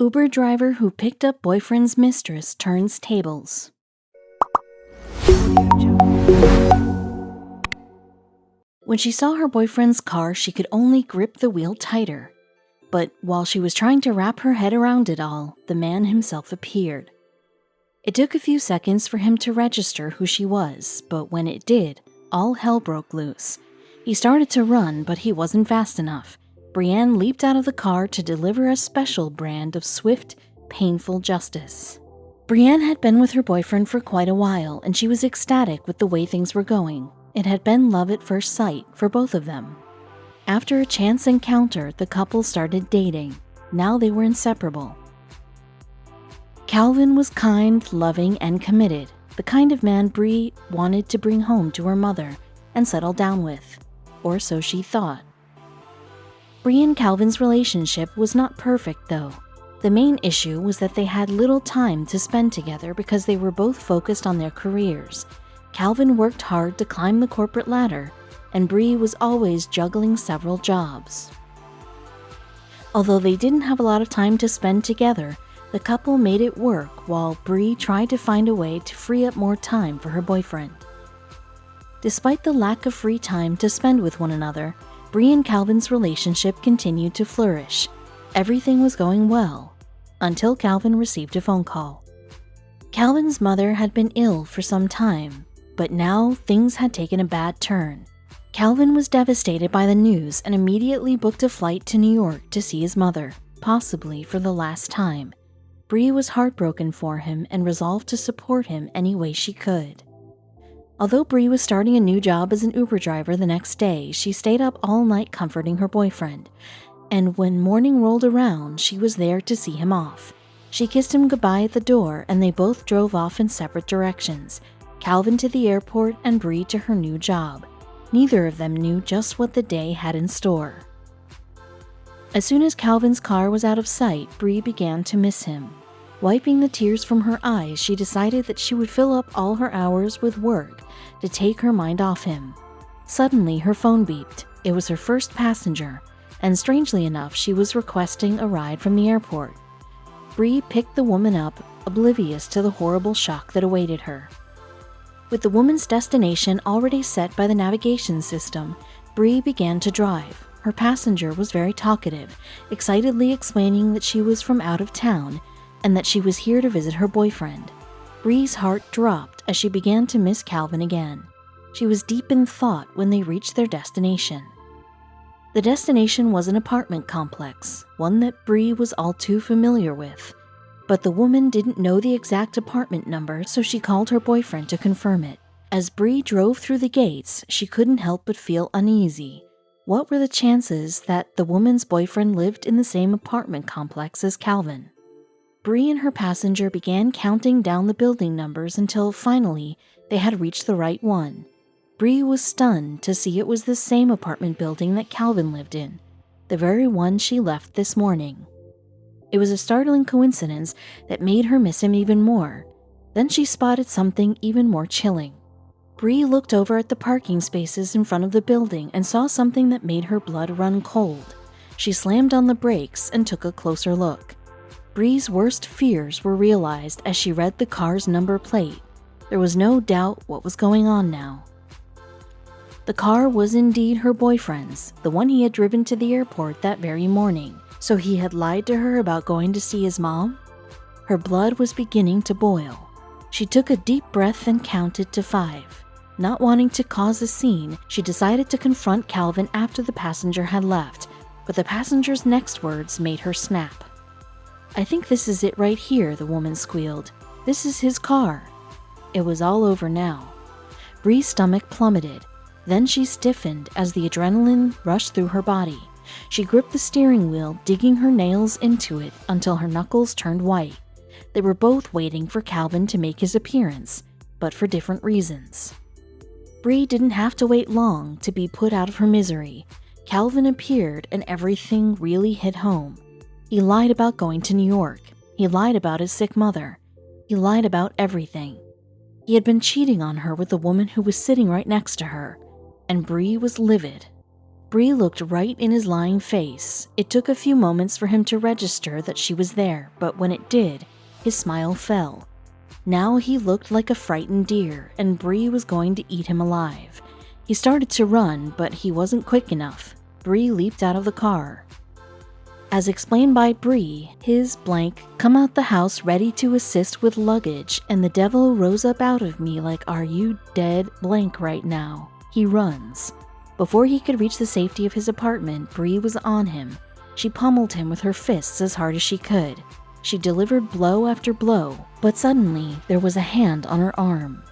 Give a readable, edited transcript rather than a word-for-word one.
Uber driver who picked up boyfriend's mistress turns tables. When she saw her boyfriend's car, she could only grip the wheel tighter. But while she was trying to wrap her head around it all, the man himself appeared. It took a few seconds for him to register who she was, but when it did, all hell broke loose. He started to run, but he wasn't fast enough. Brienne leaped out of the car to deliver a special brand of swift, painful justice. Brienne had been with her boyfriend for quite a while, and she was ecstatic with the way things were going. It had been love at first sight for both of them. After a chance encounter, the couple started dating. Now they were inseparable. Calvin was kind, loving, and committed, the kind of man Bree wanted to bring home to her mother and settle down with, or so she thought. Bree and Calvin's relationship was not perfect, though. The main issue was that they had little time to spend together because they were both focused on their careers. Calvin worked hard to climb the corporate ladder, and Bree was always juggling several jobs. Although they didn't have a lot of time to spend together, the couple made it work while Bree tried to find a way to free up more time for her boyfriend. Despite the lack of free time to spend with one another, Bree and Calvin's relationship continued to flourish. Everything was going well, until Calvin received a phone call. Calvin's mother had been ill for some time, but now things had taken a bad turn. Calvin was devastated by the news and immediately booked a flight to New York to see his mother, possibly for the last time. Bree was heartbroken for him and resolved to support him any way she could. Although Bree was starting a new job as an Uber driver the next day, she stayed up all night comforting her boyfriend. And when morning rolled around, she was there to see him off. She kissed him goodbye at the door, and they both drove off in separate directions, Calvin to the airport and Bree to her new job. Neither of them knew just what the day had in store. As soon as Calvin's car was out of sight, Bree began to miss him. Wiping the tears from her eyes, she decided that she would fill up all her hours with work to take her mind off him. Suddenly, her phone beeped. It was her first passenger, and strangely enough, she was requesting a ride from the airport. Bree picked the woman up, oblivious to the horrible shock that awaited her. With the woman's destination already set by the navigation system, Bree began to drive. Her passenger was very talkative, excitedly explaining that she was from out of town and that she was here to visit her boyfriend. Bree's heart dropped as she began to miss Calvin again. She was deep in thought when they reached their destination. The destination was an apartment complex, one that Bree was all too familiar with. But the woman didn't know the exact apartment number, so she called her boyfriend to confirm it. As Bree drove through the gates, she couldn't help but feel uneasy. What were the chances that the woman's boyfriend lived in the same apartment complex as Calvin? Bree and her passenger began counting down the building numbers until finally they had reached the right one. Bree was stunned to see it was the same apartment building that Calvin lived in, the very one she left this morning. It was a startling coincidence that made her miss him even more. Then she spotted something even more chilling. Bree looked over at the parking spaces in front of the building and saw something that made her blood run cold. She slammed on the brakes and took a closer look. Bree's worst fears were realized as she read the car's number plate. There was no doubt what was going on now. The car was indeed her boyfriend's, the one he had driven to the airport that very morning. So he had lied to her about going to see his mom? Her blood was beginning to boil. She took a deep breath and counted to 5. Not wanting to cause a scene, she decided to confront Calvin after the passenger had left, but the passenger's next words made her snap. "I think this is it right here," the woman squealed. "This is his car." It was all over now. Bree's stomach plummeted. Then she stiffened as the adrenaline rushed through her body. She gripped the steering wheel, digging her nails into it until her knuckles turned white. They were both waiting for Calvin to make his appearance, but for different reasons. Bree didn't have to wait long to be put out of her misery. Calvin appeared and everything really hit home. He lied about going to New York. He lied about his sick mother. He lied about everything. He had been cheating on her with the woman who was sitting right next to her, and Bree was livid. Bree looked right in his lying face. It took a few moments for him to register that she was there, but when it did, his smile fell. Now he looked like a frightened deer, and Bree was going to eat him alive. He started to run, but he wasn't quick enough. Bree leaped out of the car. As explained by Bree, his blank come out the house ready to assist with luggage, and the devil rose up out of me like, "Are you dead blank right now?" He runs. Before he could reach the safety of his apartment, Bree was on him. She pummeled him with her fists as hard as she could. She delivered blow after blow, but suddenly there was a hand on her arm.